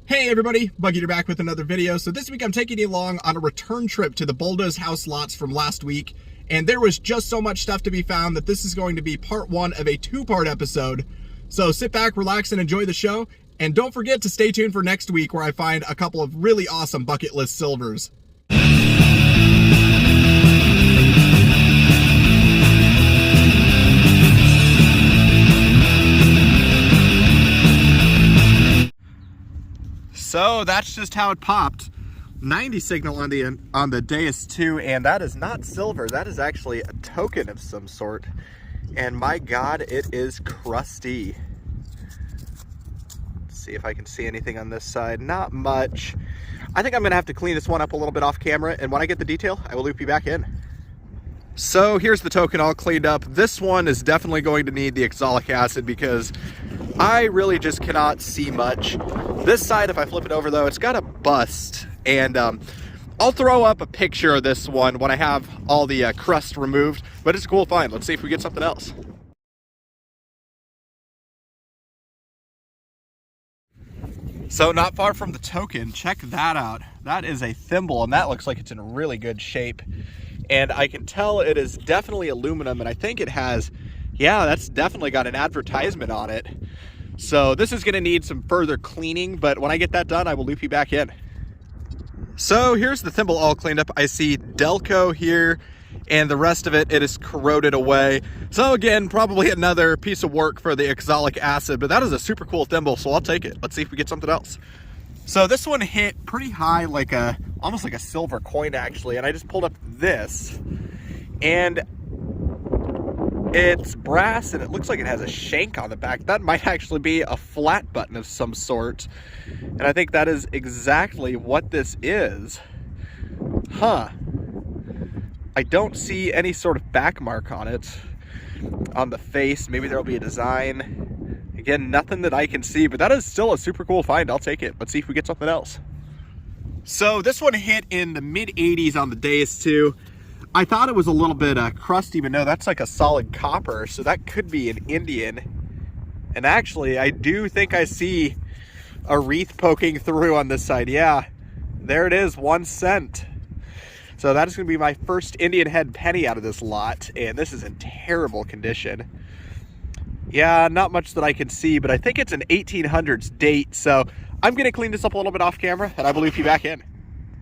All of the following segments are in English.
Hey everybody, Buggy back with another video. So this week I'm taking you along on a return trip to the Bulldozed house lots from last week, and there was just so much stuff to be found that this is going to be part one of a two-part episode. So sit back, relax, and enjoy the show, and don't forget to stay tuned for next week where I find a couple of really awesome bucket list silvers. So that's just how it popped. 90 signal on the Deus 2, and that is not silver. That is actually a token of some sort. And my God, it is crusty. Let's see if I can see anything on this side. Not much. I think I'm gonna have to clean this one up a little bit off camera, and when I get the detail, I will loop you back in. So here's the token all cleaned up. This one is definitely going to need the oxalic acid because I really just cannot see much. This side, if I flip it over though, it's got a bust, and I'll throw up a picture of this one when I have all the crust removed, but it's a cool find. Let's see if we get something else. So not far from the token, check that out. That is a thimble, and that looks like it's in really good shape. And I can tell it is definitely aluminum, and I think it has, yeah, that's definitely got an advertisement on it. So this is gonna need some further cleaning, but when I get that done, I will loop you back in. So here's the thimble all cleaned up. I see Delco here, and the rest of it is corroded away. So again, probably another piece of work for the oxalic acid, but that is a super cool thimble, so I'll take it. Let's see if we get something else. So this one hit pretty high, like almost like a silver coin actually, and I just pulled up this, and it's brass, and it looks like it has a shank on the back. That might actually be a flat button of some sort, and I think that is exactly what this is. Huh. I don't see any sort of back mark on it. On the face, maybe there'll be a design. Again, nothing that I can see, but that is still a super cool find. I'll take it. Let's see if we get something else. So this one hit in the mid 80s on the Deus 2. I thought it was a little bit crusty, but no, that's like a solid copper, so that could be an Indian. And actually, I do think I see a wreath poking through on this side. Yeah, there it is, 1 cent. So that is going to be my first Indian head penny out of this lot, and this is in terrible condition. Yeah, not much that I can see, but I think it's an 1800s date, so I'm going to clean this up a little bit off camera, and I will loop you back in.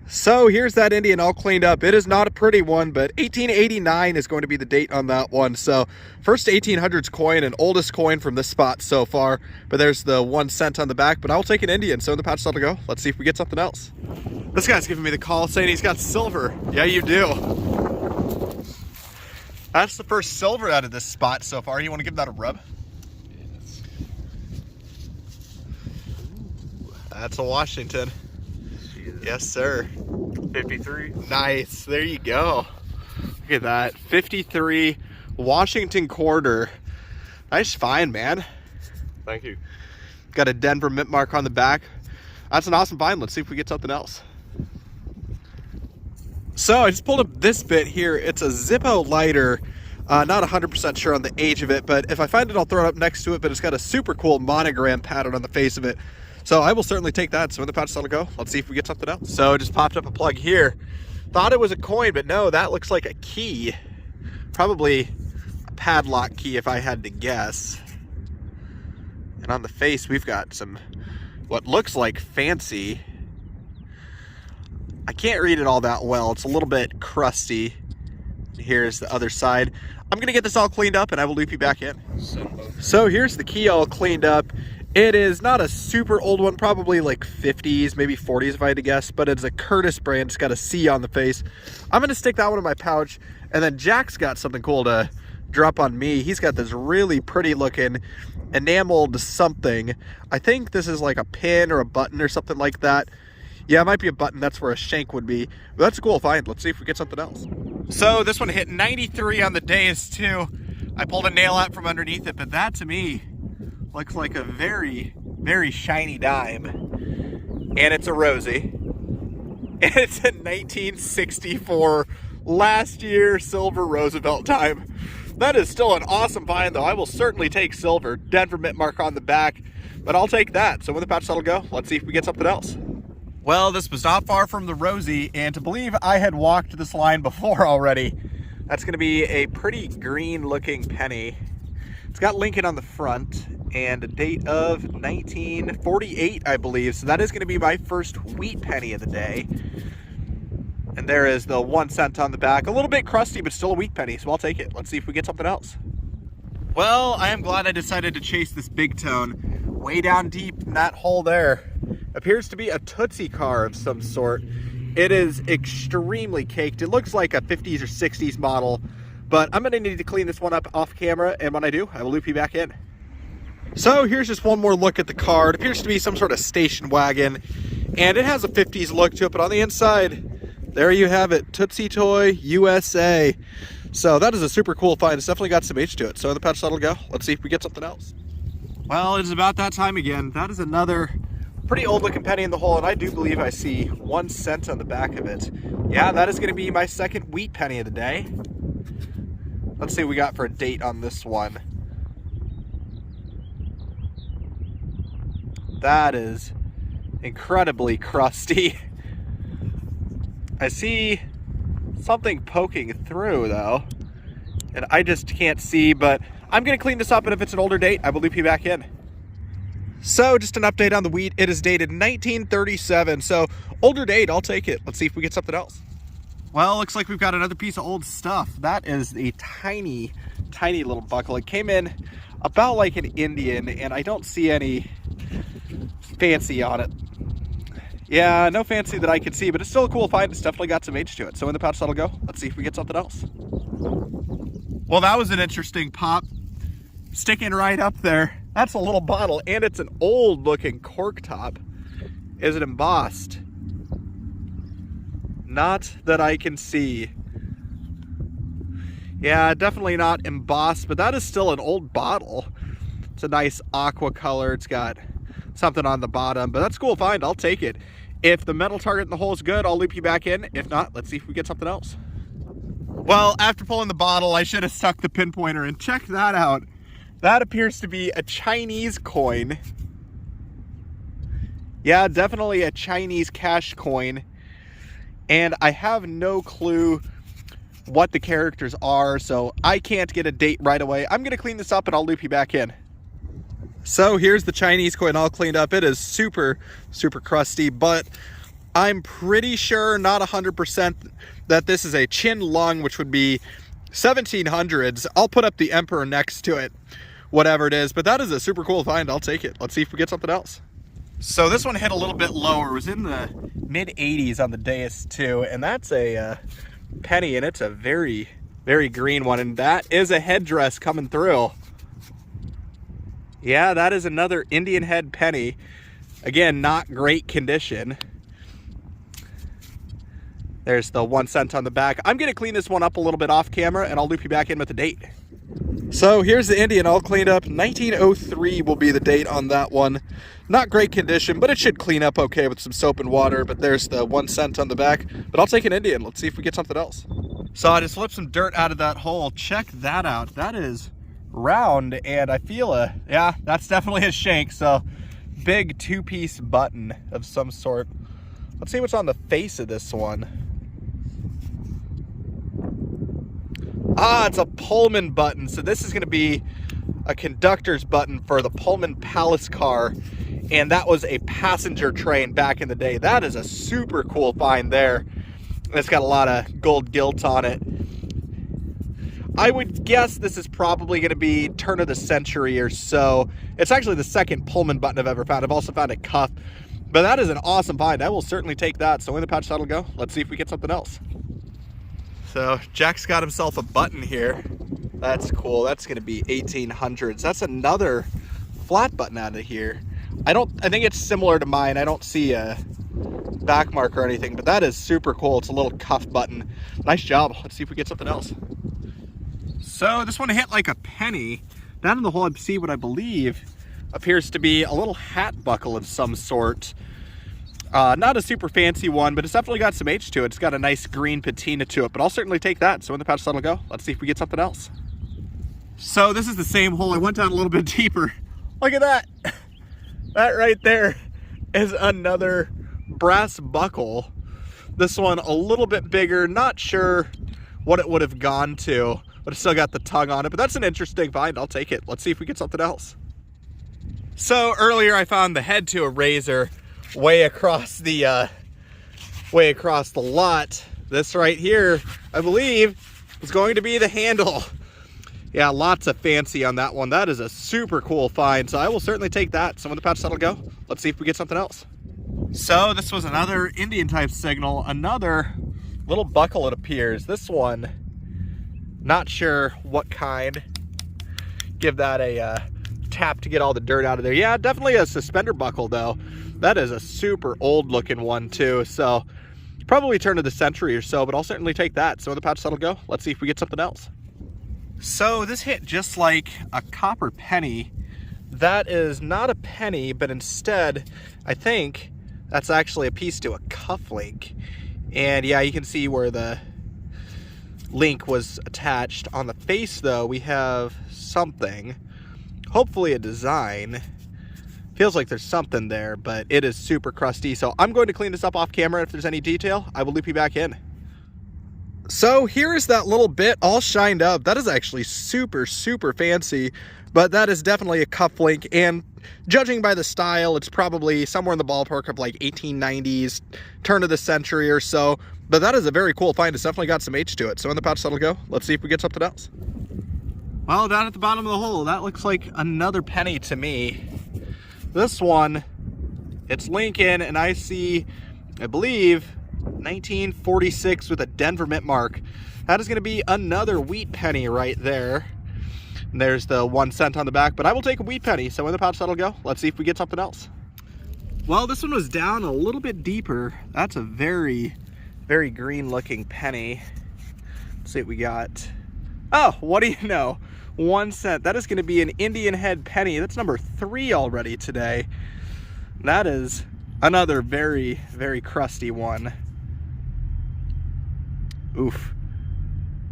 So here's that Indian all cleaned up. It is not a pretty one, but 1889 is going to be the date on that one. So first 1800s coin and oldest coin from this spot so far, but there's the 1 cent on the back, but I'll take an Indian. So in the pouch still to go. Let's see if we get something else. This guy's giving me the call saying he's got silver. Yeah, you do. That's the first silver out of this spot so far. You want to give that a rub? Yes. That's a Washington. Yes, sir. 53. Nice. There you go. Look at that. 53 Washington quarter. Nice find, man. Thank you. Got a Denver mint mark on the back. That's an awesome find. Let's see if we get something else. So I just pulled up this bit here. It's a Zippo lighter. Not 100% sure on the age of it, but if I find it, I'll throw it up next to it. But it's got a super cool monogram pattern on the face of it. So I will certainly take that. So in the pouch still to go. Let's see if we get something else. So it just popped up a plug here. Thought it was a coin, but no, that looks like a key. Probably a padlock key if I had to guess. And on the face, we've got some, what looks like fancy. I can't read it all that well. It's a little bit crusty. Here's the other side. I'm gonna get this all cleaned up and I will loop you back in. So here's the key all cleaned up. It is not a super old one, probably like 50s, maybe 40s if I had to guess, but it's a Curtis brand. It's got a C on the face. I'm gonna stick that one in my pouch, and then Jack's got something cool to drop on me. He's got this really pretty looking enameled something. I think this is like a pin or a button or something like that. Yeah, it might be a button. That's where a shank would be. But that's a cool find. Let's see if we get something else. So this one hit 93 on the Deus 2. I pulled a nail out from underneath it, but that to me looks like a very, very shiny dime. And it's a Rosie. And it's a 1964 last year silver Roosevelt dime. That is still an awesome find though. I will certainly take silver. Denver mint mark on the back. but I'll take that. So when the patch settle go, let's see if we get something else. Well, this was not far from the Rosie, and to believe I had walked this line before already, that's gonna be a pretty green looking penny. It's got Lincoln on the front and a date of 1948, I believe. So that is gonna be my first wheat penny of the day. And there is the 1 cent on the back. A little bit crusty, but still a wheat penny, so I'll take it. Let's see if we get something else. Well, I am glad I decided to chase this big tone. Way down deep in that hole there appears to be a Tootsie Car of some sort. It is extremely caked. It looks like a 50s or 60s model, but I'm gonna need to clean this one up off camera, and when I do, I will loop you back in. So here's just one more look at the car. It appears to be some sort of station wagon, and it has a 50s look to it, but on the inside, there you have it, Tootsie Toy USA. So that is a super cool find. It's definitely got some H to it. So in the patch settle go, let's see if we get something else. Well, it's about that time again. That is another pretty old looking penny in the hole, and I do believe I see 1 cent on the back of it. Yeah, that is gonna be my second wheat penny of the day. Let's see what we got for a date on this one. That is incredibly crusty. I see something poking through though, and I just can't see, but I'm gonna clean this up, and if it's an older date, I will loop you back in. So just an update on the wheat. It is dated 1937, so older date, I'll take it. Let's see if we get something else. Well, looks like we've got another piece of old stuff. That is a tiny, tiny little buckle. It came in about like an Indian, and I don't see any fancy on it. Yeah, no fancy that I can see, but it's still a cool find. It's definitely got some age to it. So in the pouch that'll go. Let's see if we get something else. Well, that was an interesting pop. Sticking right up there. That's a little bottle, and it's an old looking cork top. Is it embossed? Not that I can see. Yeah, definitely not embossed, but that is still an old bottle. It's a nice aqua color. It's got something on the bottom, but that's a cool find. I'll take it. If the metal target in the hole is good, I'll loop you back in. If not, let's see if we get something else. Well, after pulling the bottle, I should have stuck the pinpointer, and check that out. That appears to be a Chinese coin. Yeah, definitely a Chinese cash coin. And I have no clue what the characters are, so I can't get a date right away. I'm gonna clean this up and I'll loop you back in. So here's the Chinese coin all cleaned up. It is super, super crusty, but I'm pretty sure, not 100%, that this is a Chin Lung, which would be 1700s. I'll put up the Emperor next to it, whatever it is, but that is a super cool find. I'll take it. Let's see if we get something else. So this one hit a little bit lower. It was in the mid 80s on the Deus too, and that's a penny, and it's a very, very green one, and that is a headdress coming through. Yeah, that is another Indian head penny. Again, not great condition. There's the 1 cent on the back. I'm gonna clean this one up a little bit off camera, and I'll loop you back in with the date. So here's the Indian all cleaned up. 1903 will be the date on that one. Not great condition, but it should clean up okay with some soap and water. But there's the 1 cent on the back. But I'll take an Indian. Let's see if we get something else. So I just flipped some dirt out of that hole. Check that out. That is round, and I feel yeah, that's definitely a shank. So big two-piece button of some sort. Let's see what's on the face of this one. Ah, it's a Pullman button. So this is going to be a conductor's button for the Pullman Palace car, and that was a passenger train back in the day. That is a super cool find there. It's got a lot of gold gilt on it. I would guess this is probably going to be turn of the century or so. It's actually the second Pullman button I've ever found. I've also found a cuff, but that is an awesome find. I will certainly take that. So in the pouch that'll go. Let's see if we get something else. So Jack's got himself a button here. That's cool. That's going to be 1800s. That's another flat button out of here. I think it's similar to mine. I don't see a back mark or anything, but that is super cool. It's a little cuff button. Nice job. Let's see if we get something else. So this one hit like a penny. Down in the hole I see what I believe appears to be a little hat buckle of some sort. Not a super fancy one, but it's definitely got some H to it. It's got a nice green patina to it, but I'll certainly take that. So in the pouch that'll go. Let's see if we get something else. So this is the same hole. I went down a little bit deeper. Look at that. That right there is another brass buckle. This one a little bit bigger, not sure what it would have gone to, but it's still got the tongue on it. But that's an interesting find, I'll take it. Let's see if we get something else. So earlier I found the head to a razor way across the lot. This right here, I believe, is going to be the handle. Yeah, lots of fancy on that one. That is a super cool find, so I will certainly take that. So when the pouch settle go, let's see if we get something else. So this was another Indian type signal, another little buckle it appears. This one, not sure what kind. Give that a tap to get all the dirt out of there. Yeah, definitely a suspender buckle though. That is a super old looking one too, so probably turn of the century or so, but I'll certainly take that. So when the pouch settle go, let's see if we get something else. So this hit just like a copper penny. That is not a penny, but instead, I think that's actually a piece to a cufflink. And yeah, you can see where the link was attached. On the face though, we have something, hopefully a design. Feels like there's something there, but it is super crusty. So I'm going to clean this up off camera. If there's any detail, I will loop you back in. So here is that little bit all shined up. That is actually super, super fancy, but that is definitely a cufflink. And judging by the style, it's probably somewhere in the ballpark of like 1890s, turn of the century or so. But that is a very cool find. It's definitely got some H to it. So in the pouch settle go, let's see if we get something else. Well, down at the bottom of the hole, that looks like another penny to me. This one, it's Lincoln, and I see, I believe, 1946 with a Denver mint mark. That is going to be another wheat penny right there. And there's the 1 cent on the back, but I will take a wheat penny. So when the pouch settle go, let's see if we get something else. Well, this one was down a little bit deeper. That's a very, very green looking penny. Let's see what we got. Oh, what do you know? 1 cent. That is going to be an Indian head penny. That's number 3 already today. That is another very, very crusty one. Oof.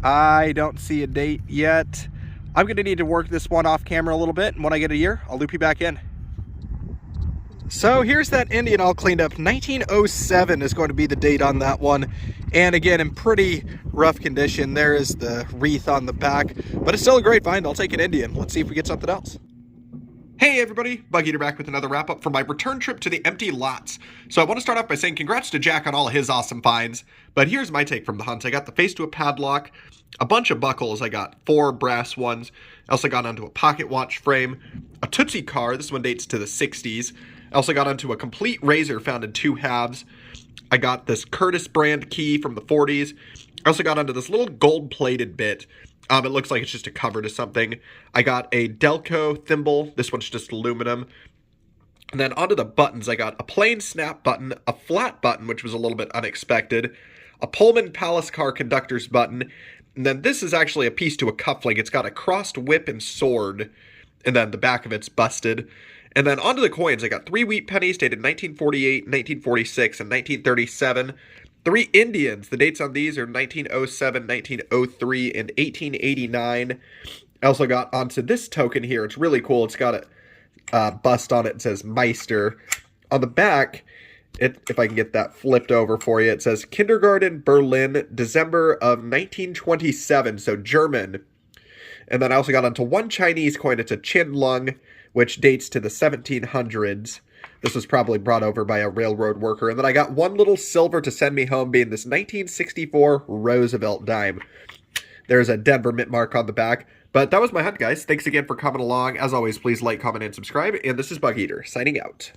I don't see a date yet. I'm going to need to work this one off camera a little bit, and when I get a year, I'll loop you back in. So here's that Indian all cleaned up. 1907 is going to be the date on that one. And again, in pretty rough condition. There is the wreath on the back, but it's still a great find. I'll take an Indian. Let's see if we get something else. Hey everybody, Bug Eater back with another wrap up from my return trip to the empty lots. So I want to start off by saying congrats to Jack on all of his awesome finds, but here's my take from the hunt. I got the face to a padlock, a bunch of buckles. I got 4 brass ones. I also got onto a pocket watch frame, a Tootsie Car. This one dates to the 60s. I also got onto a complete razor found in 2 halves. I got this Curtis brand key from the 40s. I also got onto this little gold-plated bit. It looks like it's just a cover to something. I got a Delco thimble. This one's just aluminum. And then onto the buttons, I got a plain snap button, a flat button, which was a little bit unexpected, a Pullman Palace Car conductor's button, and then this is actually a piece to a cufflink. It's got a crossed whip and sword, and then the back of it's busted. And then onto the coins, I got 3 wheat pennies dated 1948, 1946, and 1937. 3 Indians. The dates on these are 1907, 1903, and 1889. I also got onto this token here. It's really cool. It's got a bust on it. It says Meister. On the back, if I can get that flipped over for you, it says Kindergarten, Berlin, December of 1927, so German. And then I also got onto 1 Chinese coin. It's a Chin Lung, which dates to the 1700s. This was probably brought over by a railroad worker. And then I got 1 little silver to send me home, being this 1964 Roosevelt dime. There's a Denver mint mark on the back. But that was my hunt, guys. Thanks again for coming along. As always, please like, comment, and subscribe. And this is Bug Eater, signing out.